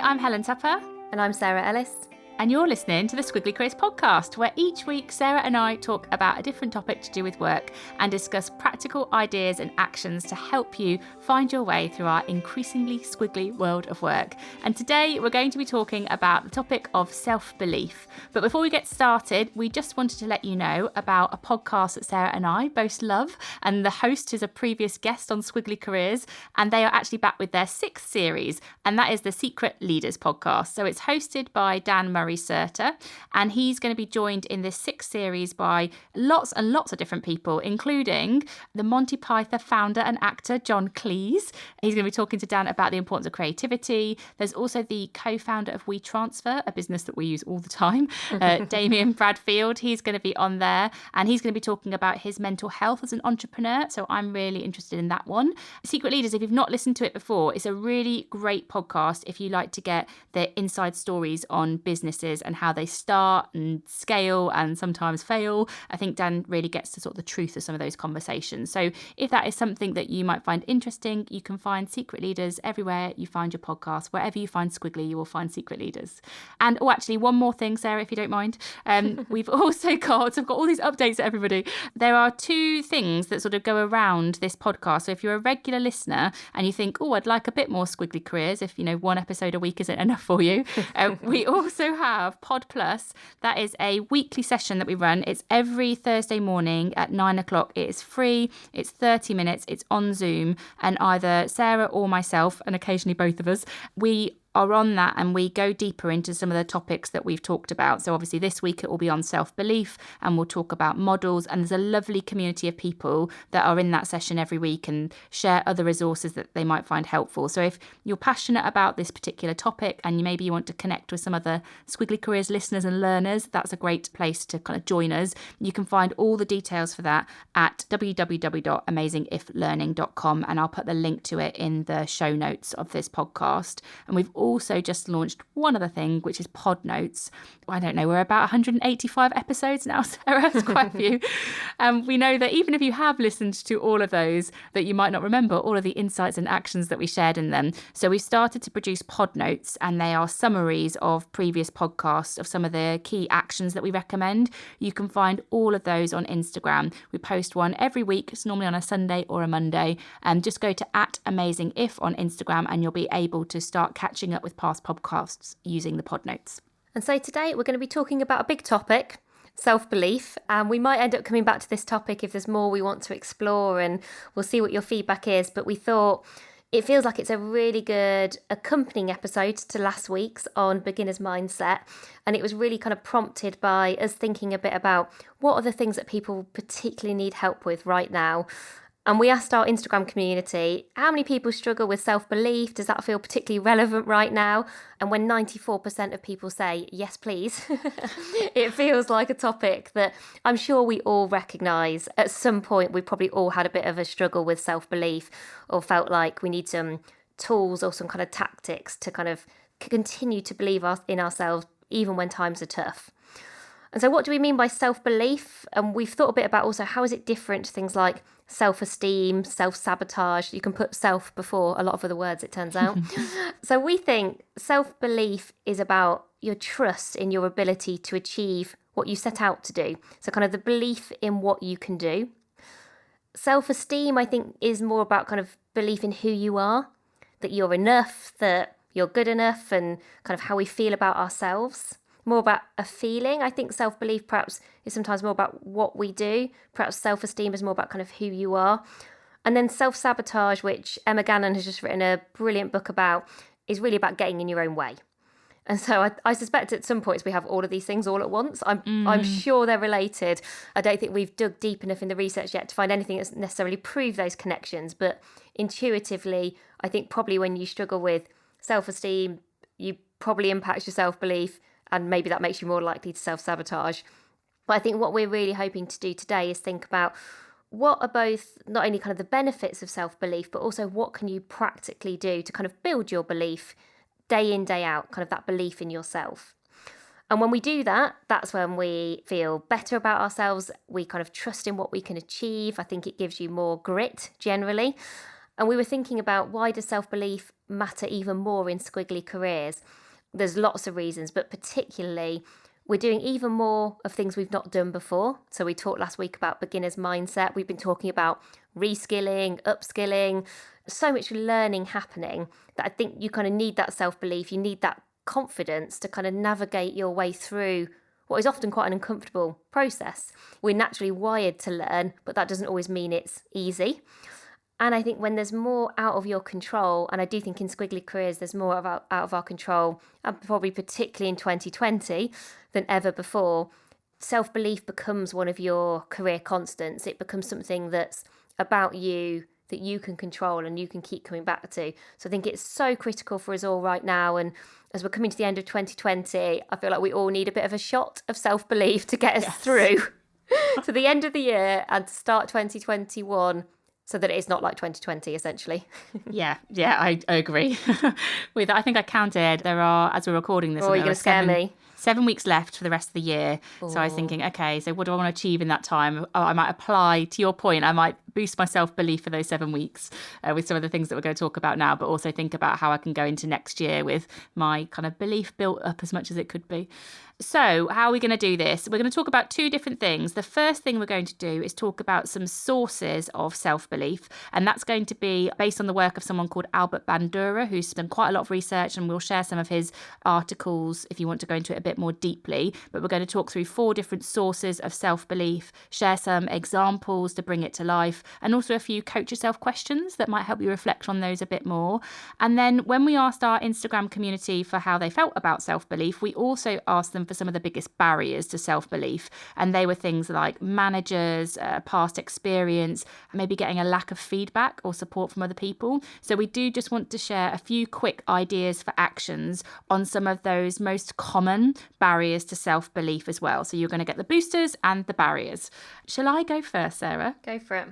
I'm Helen Tupper. And I'm Sarah Ellis. And you're listening to the Squiggly Careers podcast, where each week Sarah and I talk about a different topic to do with work and discuss practical ideas and actions to help you find your way through our increasingly squiggly world of work. And today we're going to be talking about the topic of self-belief. But before we get started, we just wanted to let you know about a podcast that Sarah and I both love. And the host is a previous guest on Squiggly Careers, and they are actually back with their 6th series, and that is the Secret Leaders podcast. So it's hosted by Dan Murray Serter, and he's going to be joined in this 6th series by lots and lots of different people, including the Monty Python founder and actor John Cleese. He's going to be talking to Dan about the importance of creativity. There's also the co-founder of WeTransfer, a business that we use all the time, Damien Bradfield. He's going to be on there, and he's going to be talking about his mental health as an entrepreneur. So I'm really interested in that one. Secret Leaders, if you've not listened to it before, it's a really great podcast if you like to get the inside stories on businesses and how they start and scale and sometimes fail. I think Dan really gets to sort of the truth of some of those conversations. So if that is something that you might find interesting, you can find Secret Leaders everywhere you find your podcast. Wherever you find Squiggly, you will find Secret Leaders. And actually, one more thing, Sarah, if you don't mind. We've also got, I've got all these updates to everybody. There are 2 things that sort of go around this podcast. So if you're a regular listener and you think, oh, I'd like a bit more Squiggly Careers, if, 1 episode a week isn't enough for you, we also have Pod Plus. That is a weekly session that we run. It's every Thursday morning at 9 o'clock. It is free. It's 30 minutes. It's on Zoom. And either Sarah or myself, and occasionally both of us, we are on that and we go deeper into some of the topics that we've talked about. So obviously this week it will be on self-belief, and we'll talk about models, and there's a lovely community of people that are in that session every week and share other resources that they might find helpful. So if you're passionate about this particular topic and maybe you want to connect with some other Squiggly Careers listeners and learners, that's a great place to kind of join us. You can find all the details for that at www.amazingiflearning.com, and I'll put the link to it in the show notes of this podcast. And we've also just launched one other thing, which is Pod Notes. I don't know, we're about 185 episodes now, Sarah. It's quite a few. We know that even if you have listened to all of those, that you might not remember all of the insights and actions that we shared in them. So we've started to produce Pod Notes, and they are summaries of previous podcasts of some of the key actions that we recommend. You can find all of those on Instagram. We post one every week. It's normally on a Sunday or a Monday. Just go to @AmazingIf on Instagram, and you'll be able to start catching up with past podcasts using the Pod Notes. And so today we're going to be talking about a big topic, self-belief, and we might end up coming back to this topic if there's more we want to explore, and we'll see what your feedback is. But we thought it feels like it's a really good accompanying episode to last week's on beginner's mindset, and it was really kind of prompted by us thinking a bit about what are the things that people particularly need help with right now. And we asked our Instagram community, how many people struggle with self-belief? Does that feel particularly relevant right now? And when 94% of people say, yes, please, it feels like a topic that I'm sure we all recognise. At some point, we probably all had a bit of a struggle with self-belief, or felt like we need some tools or some kind of tactics to kind of continue to believe in ourselves, even when times are tough. And so what do we mean by self-belief? And we've thought a bit about also how is it different to things like self-esteem, self-sabotage. You can put self before a lot of other words, it turns out. So we think self-belief is about your trust in your ability to achieve what you set out to do. So kind of the belief in what you can do. Self-esteem, I think, is more about kind of belief in who you are, that you're enough, that you're good enough, and kind of how we feel about ourselves. More about a feeling. I think self-belief perhaps is sometimes more about what we do. Perhaps self-esteem is more about kind of who you are. And then self-sabotage, which Emma Gannon has just written a brilliant book about, is really about getting in your own way. And so I suspect at some points we have all of these things all at once. I'm sure they're related. I don't think we've dug deep enough in the research yet to find anything that's necessarily proved those connections. But intuitively, I think probably when you struggle with self-esteem, you probably impacts your self-belief, and maybe that makes you more likely to self-sabotage. But I think what we're really hoping to do today is think about what are both not only kind of the benefits of self-belief, but also what can you practically do to kind of build your belief day in, day out, kind of that belief in yourself. And when we do that, that's when we feel better about ourselves. We kind of trust in what we can achieve. I think it gives you more grit generally. And we were thinking about, why does self-belief matter even more in squiggly careers? There's lots of reasons, but particularly we're doing even more of things we've not done before. So we talked last week about beginner's mindset. We've been talking about reskilling, upskilling, so much learning happening that I think you kind of need that self-belief. You need that confidence to kind of navigate your way through what is often quite an uncomfortable process. We're naturally wired to learn, but that doesn't always mean it's easy. And I think when there's more out of your control, and I do think in squiggly careers there's more out of our control, and probably particularly in 2020 than ever before, self-belief becomes one of your career constants. It becomes something that's about you, that you can control and you can keep coming back to. So I think it's so critical for us all right now. And as we're coming to the end of 2020, I feel like we all need a bit of a shot of self-belief to get us through to the end of the year and to start 2021, so that it's not like 2020, essentially. Yeah, I agree. I think I counted, there are, as we're recording this, you're going to scare me. 7 weeks left for the rest of the year. Ooh. So I was thinking, okay, so what do I want to achieve in that time? I might apply, to your point, I might boost my self-belief for those 7 weeks with some of the things that we're going to talk about now, but also think about how I can go into next year with my kind of belief built up as much as it could be. So how are we going to do this? We're going to talk about two different things. The first thing we're going to do is talk about some sources of self-belief, and that's going to be based on the work of someone called Albert Bandura, who's done quite a lot of research, and we'll share some of his articles if you want to go into it a bit more deeply. But we're going to talk through 4 different sources of self-belief, share some examples to bring it to life, and also a few coach yourself questions that might help you reflect on those a bit more. And then when we asked our Instagram community for how they felt about self-belief, we also asked them for some of the biggest barriers to self-belief. And they were things like managers, past experience, maybe getting a lack of feedback or support from other people. So we do just want to share a few quick ideas for actions on some of those most common barriers to self-belief as well. So you're going to get the boosters and the barriers. Shall I go first, Sarah? Go for it.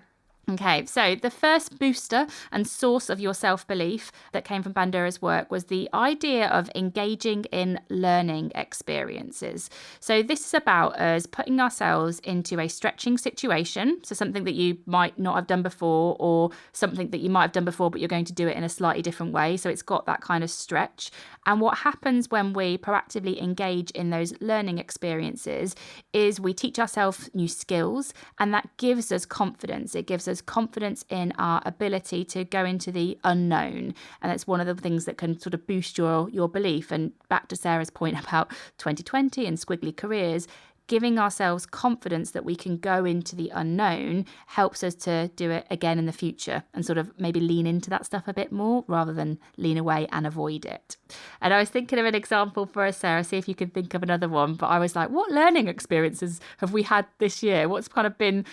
Okay, so the first booster and source of your self-belief that came from Bandura's work was the idea of engaging in learning experiences. So this is about us putting ourselves into a stretching situation, so something that you might not have done before, or something that you might have done before but you're going to do it in a slightly different way. So it's got that kind of stretch. And what happens when we proactively engage in those learning experiences is we teach ourselves new skills, and that gives us confidence. It gives us confidence in our ability to go into the unknown, and that's one of the things that can sort of boost your belief. And back to Sarah's point about 2020 and squiggly careers, giving ourselves confidence that we can go into the unknown helps us to do it again in the future and sort of maybe lean into that stuff a bit more rather than lean away and avoid it. And I was thinking of an example for us, Sarah, see if you could think of another one. But I was like, what learning experiences have we had this year? What's kind of been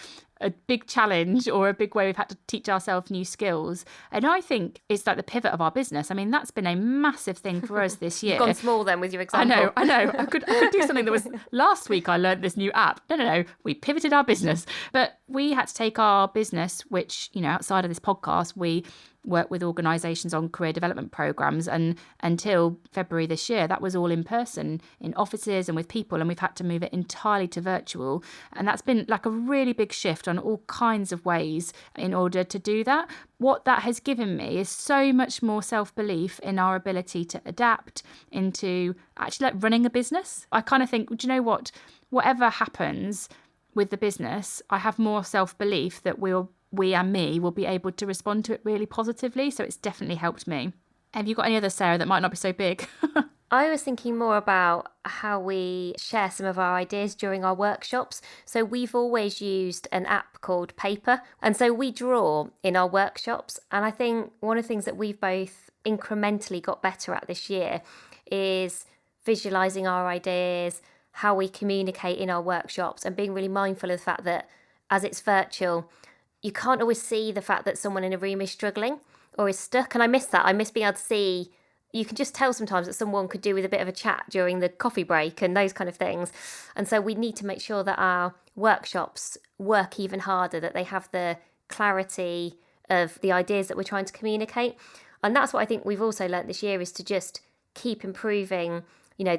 a big challenge or a big way we've had to teach ourselves new skills? And I think it's like the pivot of our business. I mean, that's been a massive thing for us this year. You've gone small then with your example. I know. I could do something that was, last week I learned this new app. No. We pivoted our business. But we had to take our business, which, outside of this podcast, we work with organisations on career development programmes, and until February this year that was all in person in offices and with people, and we've had to move it entirely to virtual, and that's been like a really big shift on all kinds of ways in order to do that. What that has given me is so much more self-belief in our ability to adapt into actually like running a business. I kind of think, do you know what, whatever happens with the business, I have more self-belief that we and me will be able to respond to it really positively. So it's definitely helped me. Have you got any others, Sarah, that might not be so big? I was thinking more about how we share some of our ideas during our workshops. So we've always used an app called Paper. And so we draw in our workshops. And I think one of the things that we've both incrementally got better at this year is visualising our ideas, how we communicate in our workshops, and being really mindful of the fact that as it's virtual, you can't always see the fact that someone in a room is struggling or is stuck. And I miss that. I miss being able to see, you can just tell sometimes that someone could do with a bit of a chat during the coffee break and those kind of things. And so we need to make sure that our workshops work even harder, that they have the clarity of the ideas that we're trying to communicate. And that's what I think we've also learnt this year, is to just keep improving,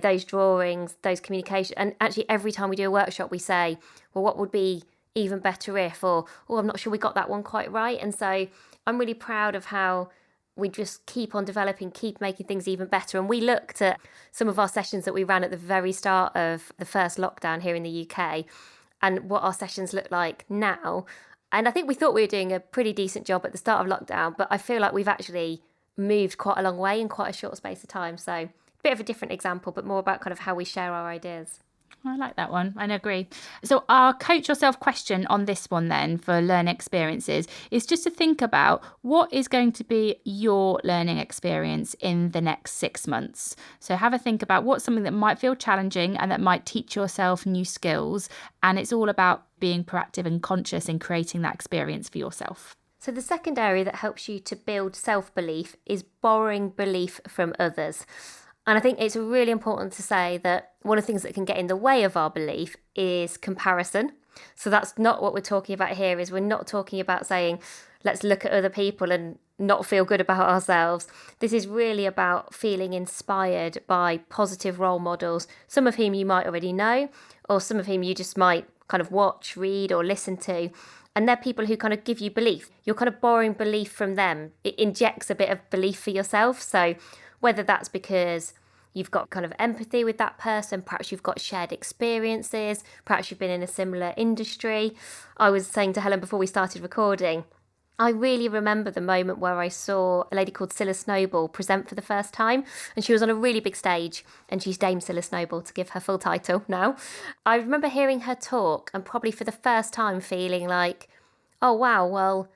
those drawings, those communication. And actually every time we do a workshop, we say, well, what would be even better if, or, I'm not sure we got that one quite right. And so I'm really proud of how we just keep on developing, keep making things even better. And we looked at some of our sessions that we ran at the very start of the first lockdown here in the UK and what our sessions look like now. And I think we thought we were doing a pretty decent job at the start of lockdown, but I feel like we've actually moved quite a long way in quite a short space of time. So a bit of a different example, but more about kind of how we share our ideas. I like that one. I agree. So our coach yourself question on this one then for learning experiences is just to think about what is going to be your learning experience in the next 6 months. So have a think about what's something that might feel challenging and that might teach yourself new skills. And it's all about being proactive and conscious in creating that experience for yourself. So the second area that helps you to build self-belief is borrowing belief from others. And I think it's really important to say that one of the things that can get in the way of our belief is comparison. So that's not what we're talking about here. Is we're not talking about saying, let's look at other people and not feel good about ourselves. This is really about feeling inspired by positive role models, some of whom you might already know, or some of whom you just might kind of watch, read, or listen to. And they're people who kind of give you belief. You're kind of borrowing belief from them. It injects a bit of belief for yourself. So whether that's because you've got kind of empathy with that person, perhaps you've got shared experiences, perhaps you've been in a similar industry. I was saying to Helen before we started recording, I really remember the moment where I saw a lady called Cilla Snowball present for the first time, and she was on a really big stage, and she's Dame Cilla Snowball to give her full title now. I remember hearing her talk and probably for the first time feeling like, oh wow, well,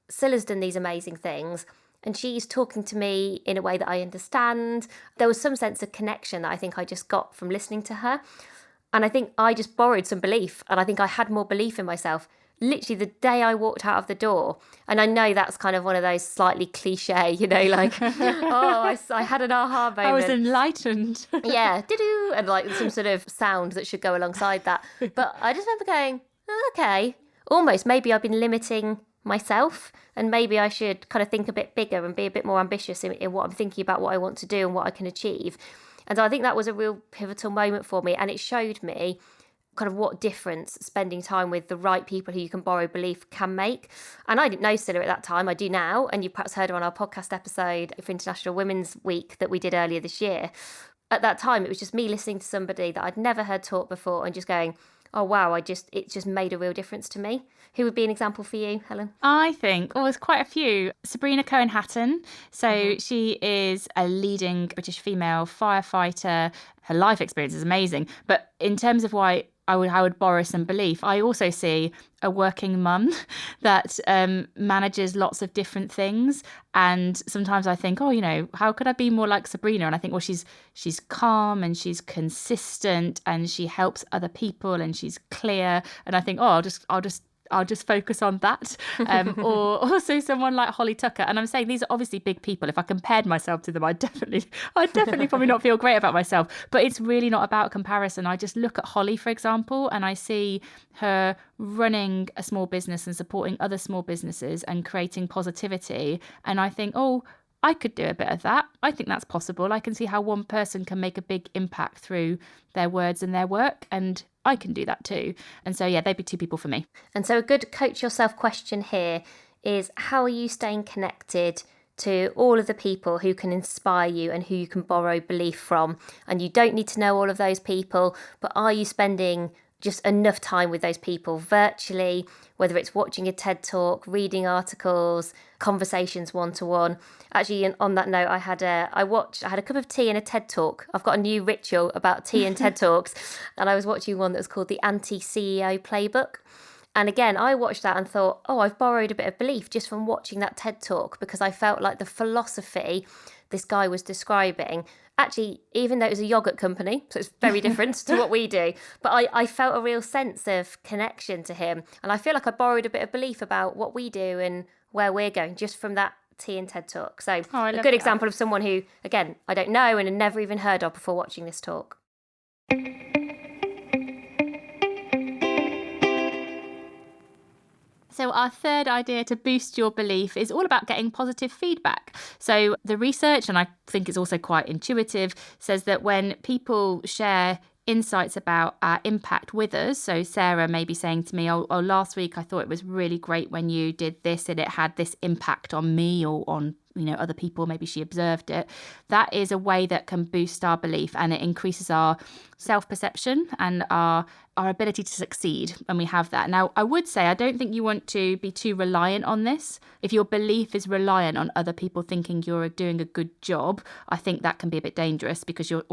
Cilla's done these amazing things, and she's talking to me in a way that I understand. There was some sense of connection that I think I just got from listening to her. And I think I just borrowed some belief. And I think I had more belief in myself literally the day I walked out of the door. And I know that's kind of one of those slightly cliche, like, I had an aha moment. I was enlightened. Yeah, doo-doo, and like some sort of sound that should go alongside that. But I just remember going, okay, almost maybe I've been limiting myself, and maybe I should kind of think a bit bigger and be a bit more ambitious in what I'm thinking about, what I want to do and what I can achieve. And I think that was a real pivotal moment for me, and it showed me kind of what difference spending time with the right people who you can borrow belief can make. And I didn't know Cilla at that time, I do now, and you perhaps heard her on our podcast episode for International Women's Week that we did earlier this year. At that time, it was just me listening to somebody that I'd never heard talk before and just going, oh wow, it just made a real difference to me. Who would be an example for you, Helen? I think, there's quite a few. Sabrina Cohen-Hatton. So she is a leading British female firefighter. Her life experience is amazing. But in terms of why I would borrow some belief, I also see a working mum that manages lots of different things. And sometimes I think, how could I be more like Sabrina? And I think, she's calm and she's consistent and she helps other people and she's clear. And I think, I'll just focus on that. Or also someone like Holly Tucker. And I'm saying these are obviously big people. If I compared myself to them, I'd definitely probably not feel great about myself. But it's really not about comparison. I just look at Holly, for example, and I see her running a small business and supporting other small businesses and creating positivity. And I think, I could do a bit of that. I think that's possible. I can see how one person can make a big impact through their words and their work, and I can do that too. And so, they'd be two people for me. And so a good coach yourself question here is, how are you staying connected to all of the people who can inspire you and who you can borrow belief from? And you don't need to know all of those people, but are you spending just enough time with those people virtually, whether it's watching a TED Talk, reading articles, conversations one-to-one. Actually, on that note, I had a cup of tea and a TED Talk. I've got a new ritual about tea and TED Talks, and I was watching one that was called the Anti-CEO Playbook. And again, I watched that and thought, I've borrowed a bit of belief just from watching that TED Talk, because I felt like the philosophy this guy was describing, actually, even though it was a yogurt company, so it's very different to what we do, but I felt a real sense of connection to him. And I feel like I borrowed a bit of belief about what we do and where we're going just from that tea and TED Talk. So a good example of someone who, again, I don't know and had never even heard of before watching this talk. So our third idea to boost your belief is all about getting positive feedback. So the research, and I think it's also quite intuitive, says that when people share insights about our impact with us. So Sarah may be saying to me, oh, last week I thought it was really great when you did this and it had this impact on me or on other people, maybe she observed it. That is a way that can boost our belief, and it increases our self-perception and our ability to succeed when we have that. Now, I would say I don't think you want to be too reliant on this. If your belief is reliant on other people thinking you're doing a good job, I think that can be a bit dangerous because you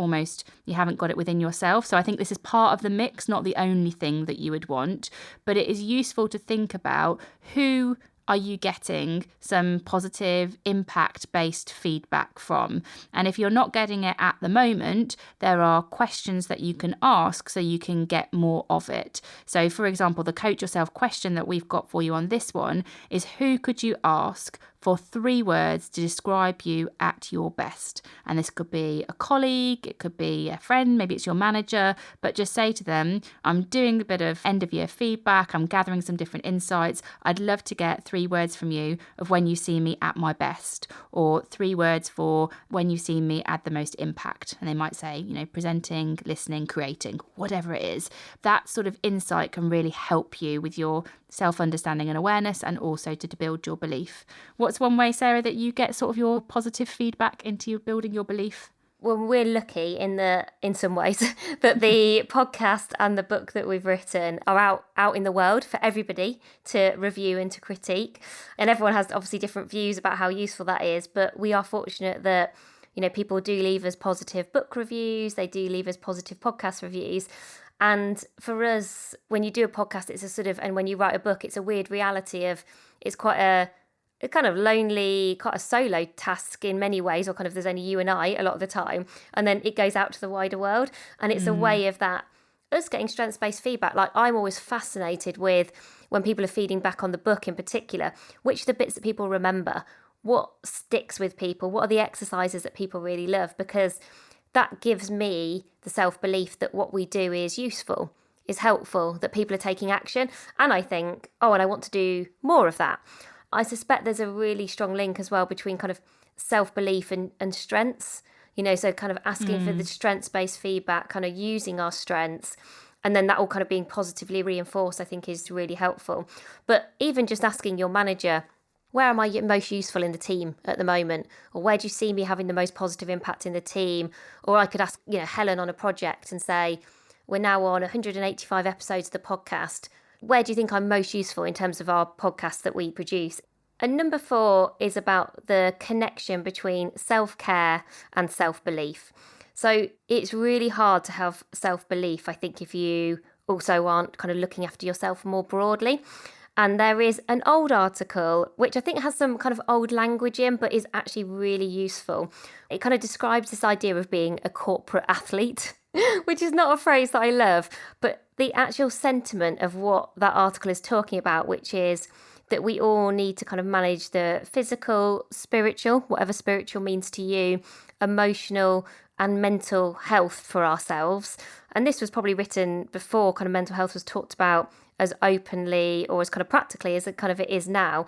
haven't got it within yourself. So I think this is part of the mix, not the only thing that you would want, but it is useful to think about who are you getting some positive impact-based feedback from? And if you're not getting it at the moment, there are questions that you can ask so you can get more of it. So, for example, the Coach Yourself question that we've got for you on this one is, who could you ask for 3 words to describe you at your best? And this could be a colleague, it could be a friend, maybe it's your manager, but just say to them, I'm doing a bit of end of year feedback, I'm gathering some different insights. I'd love to get 3 words from you of when you see me at my best, or 3 words for when you see me at the most impact. And they might say, presenting, listening, creating, whatever it is. That sort of insight can really help you with your self-understanding and awareness, and also to build your belief. What's one way, Sarah, that you get sort of your positive feedback into you building your belief? Well, we're lucky in some ways that the podcast and the book that we've written are out in the world for everybody to review and to critique. And everyone has obviously different views about how useful that is, but we are fortunate that people do leave us positive book reviews, they do leave us positive podcast reviews. And for us, when you do a podcast, it's a sort of, and when you write a book, it's a weird reality of, it's quite a kind of lonely, quite a solo task in many ways, or kind of there's only you and I a lot of the time. And then it goes out to the wider world. And it's a way of that, us getting strengths-based feedback. Like, I'm always fascinated with when people are feeding back on the book in particular, which are the bits that people remember, what sticks with people, what are the exercises that people really love, because that gives me the self-belief that what we do is useful, is helpful, that people are taking action. And I think, and I want to do more of that. I suspect there's a really strong link as well between kind of self-belief and strengths, so kind of asking for the strengths-based feedback, kind of using our strengths, and then that all kind of being positively reinforced, I think is really helpful. But even just asking your manager, where am I most useful in the team at the moment? Or where do you see me having the most positive impact in the team? Or I could ask, Helen on a project and say, we're now on 185 episodes of the podcast. Where do you think I'm most useful in terms of our podcast that we produce? And number 4 is about the connection between self-care and self-belief. So it's really hard to have self-belief, I think, if you also aren't kind of looking after yourself more broadly. And there is an old article, which I think has some kind of old language in, but is actually really useful. It kind of describes this idea of being a corporate athlete, which is not a phrase that I love, but the actual sentiment of what that article is talking about, which is that we all need to kind of manage the physical, spiritual, whatever spiritual means to you, emotional and mental health for ourselves. And this was probably written before kind of mental health was talked about as openly or as kind of practically as it kind of it is now.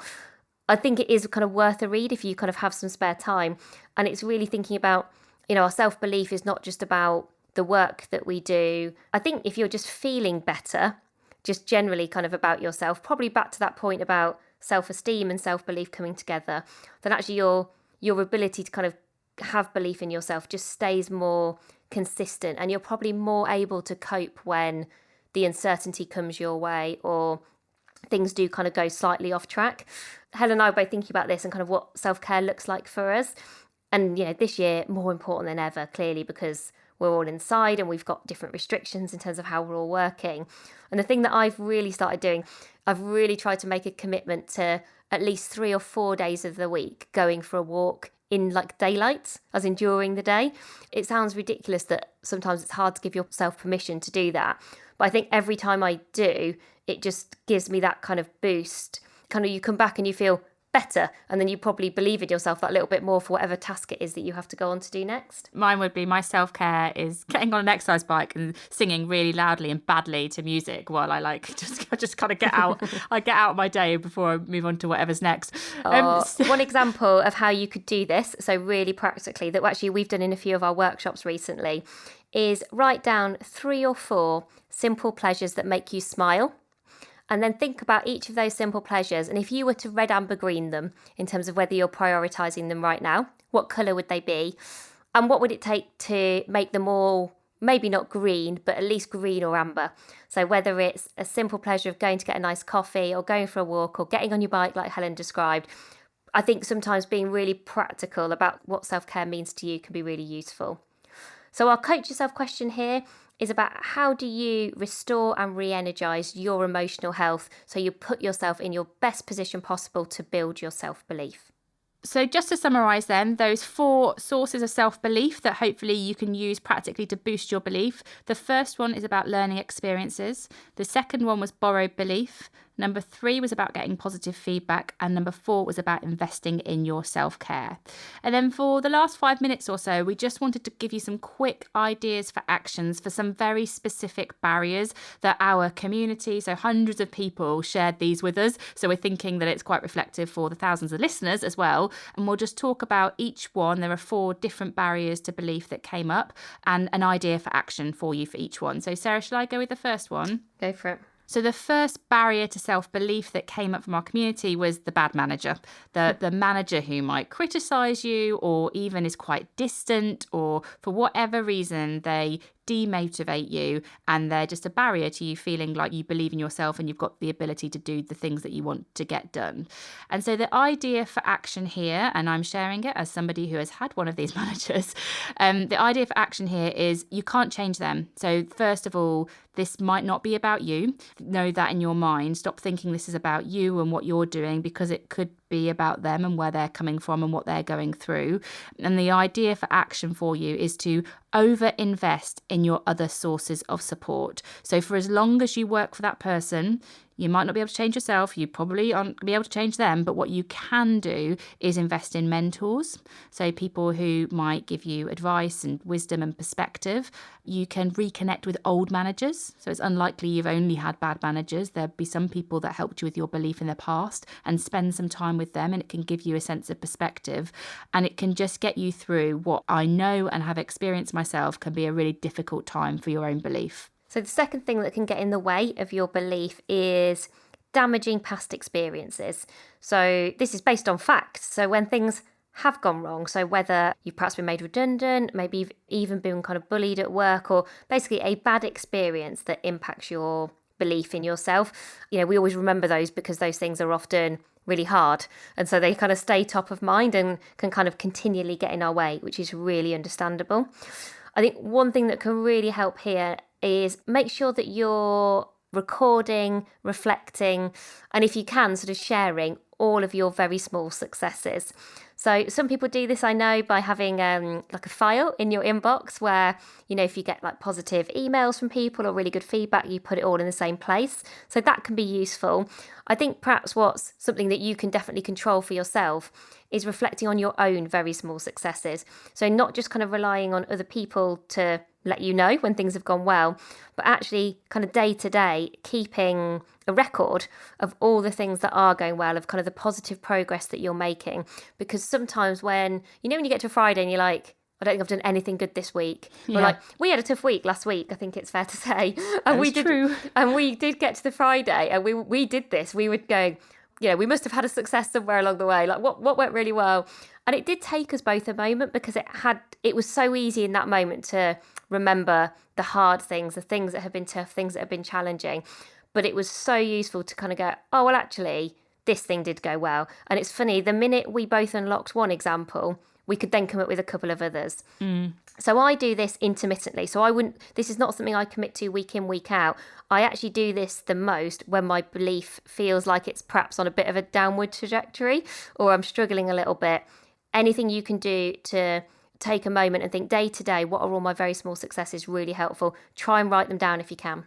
I think it is kind of worth a read if you kind of have some spare time. And it's really thinking about, our self-belief is not just about the work that we do. I think if you're just feeling better, just generally kind of about yourself, probably back to that point about self-esteem and self-belief coming together, then actually your ability to kind of have belief in yourself just stays more consistent, and you're probably more able to cope when the uncertainty comes your way or things do kind of go slightly off track. Helen and I were both thinking about this and kind of what self-care looks like for us. And, this year, more important than ever, clearly, because we're all inside and we've got different restrictions in terms of how we're all working. And the thing that I've really started doing, I've really tried to make a commitment to at least 3 or 4 days of the week going for a walk in like daylight, as in during the day. It sounds ridiculous that sometimes it's hard to give yourself permission to do that. But I think every time I do, it just gives me that kind of boost. Kind of you come back and you feel better. And then you probably believe in yourself that little bit more for whatever task it is that you have to go on to do next. Mine would be my self-care is getting on an exercise bike and singing really loudly and badly to music while I just kind of get out. I get out of my day before I move on to whatever's next. One example of how you could do this, so really practically, that actually we've done in a few of our workshops recently, is write down 3 or 4 simple pleasures that make you smile. And then think about each of those simple pleasures. And if you were to red, amber, green them in terms of whether you're prioritising them right now, what colour would they be? And what would it take to make them all, maybe not green, but at least green or amber? So whether it's a simple pleasure of going to get a nice coffee or going for a walk or getting on your bike like Helen described, I think sometimes being really practical about what self-care means to you can be really useful. So our Coach Yourself question here is about how do you restore and re-energise your emotional health so you put yourself in your best position possible to build your self-belief. So just to summarise then, those 4 sources of self-belief that hopefully you can use practically to boost your belief. The first one is about learning experiences. The second one was borrowed belief. Number 3 was about getting positive feedback. And number 4 was about investing in your self-care. And then for the last 5 minutes or so, we just wanted to give you some quick ideas for actions for some very specific barriers that our community, so hundreds of people, shared these with us. So we're thinking that it's quite reflective for the thousands of listeners as well. And we'll just talk about each one. There are 4 different barriers to belief that came up and an idea for action for you for each one. So Sarah, shall I go with the first one? Go for it. So the first barrier to self-belief that came up from our community was the bad manager, the manager who might criticise you or even is quite distant, or for whatever reason they demotivate you and they're just a barrier to you feeling like you believe in yourself and you've got the ability to do the things that you want to get done. And so the idea for action here, and I'm sharing it as somebody who has had one of these managers, the idea for action here is you can't change them. So first of all, this might not be about you. Know that in your mind. Stop thinking this is about you and what you're doing, because it could be about them and where they're coming from and what they're going through. And the idea for action for you is to over-invest in your other sources of support. So for as long as you work for that person, you might not be able to change yourself. You probably aren't going to be able to change them. But what you can do is invest in mentors. So people who might give you advice and wisdom and perspective. You can reconnect with old managers. So it's unlikely you've only had bad managers. There'll be some people that helped you with your belief in the past, and spend some time with them, and it can give you a sense of perspective. And it can just get you through what I know and have experienced myself can be a really difficult time for your own belief. So the second thing that can get in the way of your belief is damaging past experiences. So this is based on facts. So when things have gone wrong, so whether you've perhaps been made redundant, maybe you've even been kind of bullied at work, or basically a bad experience that impacts your belief in yourself. You know, we always remember those because those things are often really hard. And so they kind of stay top of mind and can kind of continually get in our way, which is really understandable. I think one thing that can really help here is make sure that you're recording, reflecting, and if you can, sort of sharing all of your very small successes. So some people do this, I know, by having like a file in your inbox where, you know, if you get like positive emails from people or really good feedback, you put it all in the same place. So that can be useful. I think perhaps what's something that you can definitely control for yourself is reflecting on your own very small successes. So not just kind of relying on other people to let you know when things have gone well, but actually kind of day to day keeping a record of all the things that are going well, of kind of the positive progress that you're making. Because sometimes when you get to Friday and you're like, I don't think I've done anything good this week. Yeah. Or like, we had a tough week last week, I think it's fair to say. And we did get to the Friday and we did this. We were going, we must have had a success somewhere along the way. Like what went really well? And it did take us both a moment, because it was so easy in that moment to remember the hard things, the things that have been tough, things that have been challenging. But it was so useful to kind of go, oh, well, actually, this thing did go well. And it's funny, the minute we both unlocked one example, we could then come up with a couple of others. So I do this intermittently. So this is not something I commit to week in, week out. I actually do this the most when my belief feels like it's perhaps on a bit of a downward trajectory, or I'm struggling a little bit. Anything you can do to take a moment and think day to day, what are all my very small successes, really helpful. Try and write them down if you can.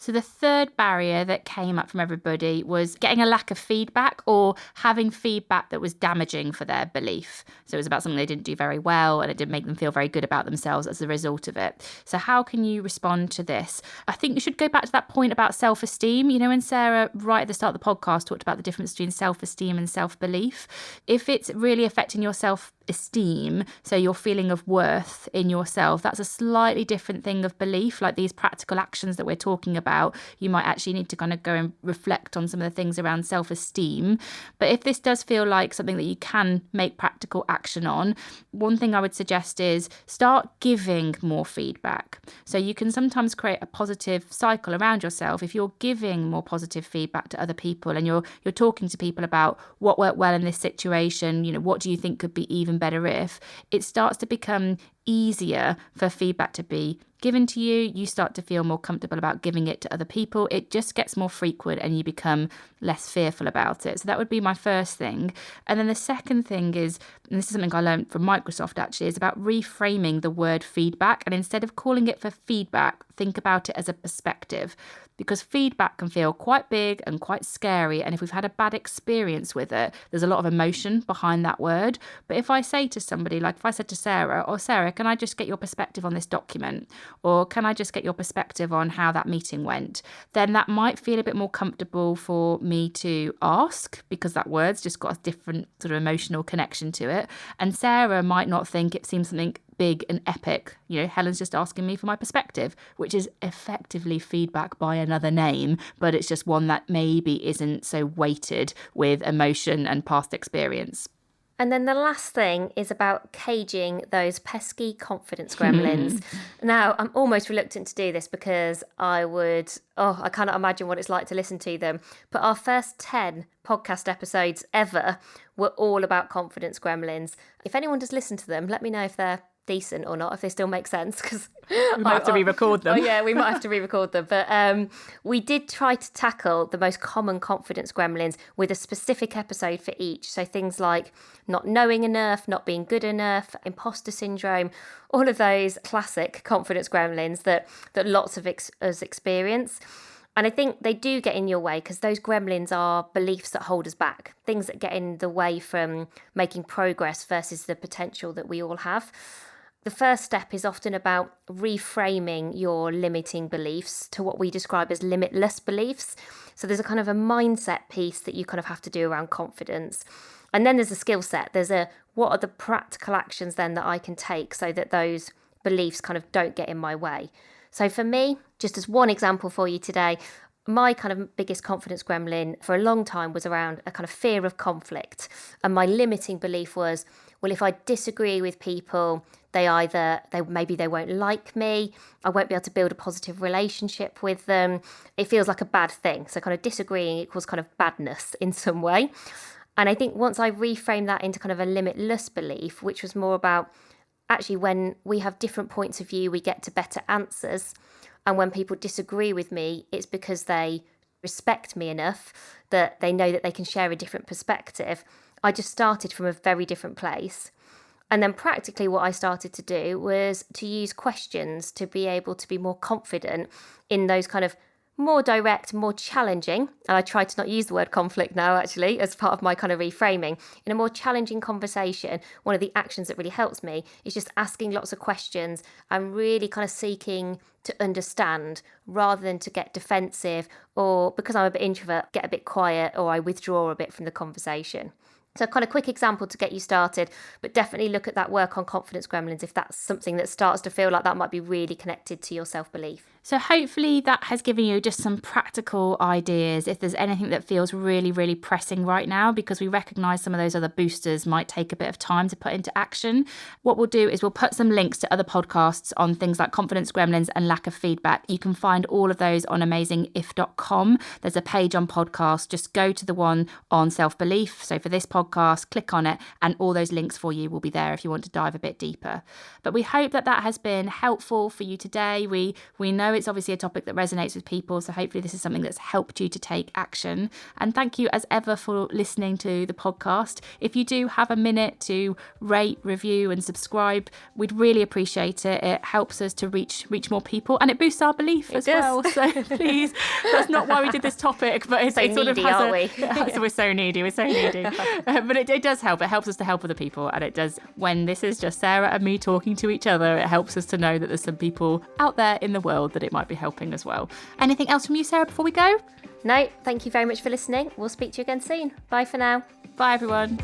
So the third barrier that came up from everybody was getting a lack of feedback or having feedback that was damaging for their belief. So it was about something they didn't do very well and it didn't make them feel very good about themselves as a result of it. So how can you respond to this? I think you should go back to that point about self-esteem. You know, when Sarah, right at the start of the podcast, talked about the difference between self-esteem and self-belief. If it's really affecting your self-esteem, so your feeling of worth in yourself, that's a slightly different thing of belief. Like these practical actions that we're talking about, you might actually need to kind of go and reflect on some of the things around self-esteem. But if this does feel like something that you can make practical action on, one thing I would suggest is start giving more feedback. So you can sometimes create a positive cycle around yourself if you're giving more positive feedback to other people and you're talking to people about what worked well in this situation, you know, what do you think could be even better if. It starts to become easier for feedback to be given to you. You start to feel more comfortable about giving it to other people. It just gets more frequent and you become less fearful about it. So that would be my first thing. And then the second thing is, and this is something I learned from Microsoft actually, is about reframing the word feedback. And instead of calling it for feedback, think about it as a perspective. Because feedback can feel quite big and quite scary. And if we've had a bad experience with it, there's a lot of emotion behind that word. But if I say to somebody, like if I said to Sarah, "Oh, Sarah, can I just get your perspective on this document?" Or "Can I just get your perspective on how that meeting went?" Then that might feel a bit more comfortable for me to ask, because that word's just got a different sort of emotional connection to it. And Sarah might not think it seems something big and epic. You know, Helen's just asking me for my perspective, which is effectively feedback by another name, but it's just one that maybe isn't so weighted with emotion and past experience. And then the last thing is about caging those pesky confidence gremlins. Now, I'm almost reluctant to do this because I cannot imagine what it's like to listen to them. But our first 10 podcast episodes ever were all about confidence gremlins. If anyone does listen to them, let me know if they're decent or not, if they still make sense, because we might have to re-record them. Oh yeah, we might have to re-record them. But we did try to tackle the most common confidence gremlins with a specific episode for each. So things like not knowing enough, not being good enough, imposter syndrome, all of those classic confidence gremlins that lots of us experience. And I think they do get in your way because those gremlins are beliefs that hold us back, things that get in the way from making progress versus the potential that we all have. The first step is often about reframing your limiting beliefs to what we describe as limitless beliefs. So there's a kind of a mindset piece that you kind of have to do around confidence. And then there's a skill set. What are the practical actions then that I can take so that those beliefs kind of don't get in my way? So for me, just as one example for you today, my kind of biggest confidence gremlin for a long time was around a kind of fear of conflict. And my limiting belief was, well, if I disagree with people, maybe they won't like me. I won't be able to build a positive relationship with them. It feels like a bad thing. So kind of disagreeing equals kind of badness in some way. And I think once I reframed that into kind of a limitless belief, which was more about actually when we have different points of view, we get to better answers. And when people disagree with me, it's because they respect me enough that they know that they can share a different perspective. I just started from a very different place. And then practically what I started to do was to use questions to be able to be more confident in those kind of more direct, more challenging, and I try to not use the word conflict now actually as part of my kind of reframing. In a more challenging conversation, one of the actions that really helps me is just asking lots of questions and really kind of seeking to understand rather than to get defensive or, because I'm a bit introvert, get a bit quiet or I withdraw a bit from the conversation. So kind of quick example to get you started, but definitely look at that work on confidence gremlins if that's something that starts to feel like that might be really connected to your self-belief. So hopefully that has given you just some practical ideas if there's anything that feels really, really pressing right now, because we recognise some of those other boosters might take a bit of time to put into action. What we'll do is we'll put some links to other podcasts on things like confidence gremlins and lack of feedback. You can find all of those on amazingif.com. There's a page on podcast. Just go to the one on self-belief. So for this podcast, click on it and all those links for you will be there if you want to dive a bit deeper. But we hope that has been helpful for you today. We know know it's obviously a topic that resonates with people, so hopefully this is something that's helped you to take action. And thank you as ever for listening to the podcast. If you do have a minute to rate, review and subscribe, we'd really appreciate it. It helps us to reach more people, and it boosts our belief as well. So please, that's not why we did this topic, but it sort of has aren't we? So we're so needy. But it does help. It helps us to help other people, and it does, when this is just Sarah and me talking to each other, it helps us to know that there's some people out there in the world that it might be helping as well. Anything else from you, Sarah, before we go? No, thank you very much for listening. We'll speak to you again soon. Bye for now. Bye, everyone.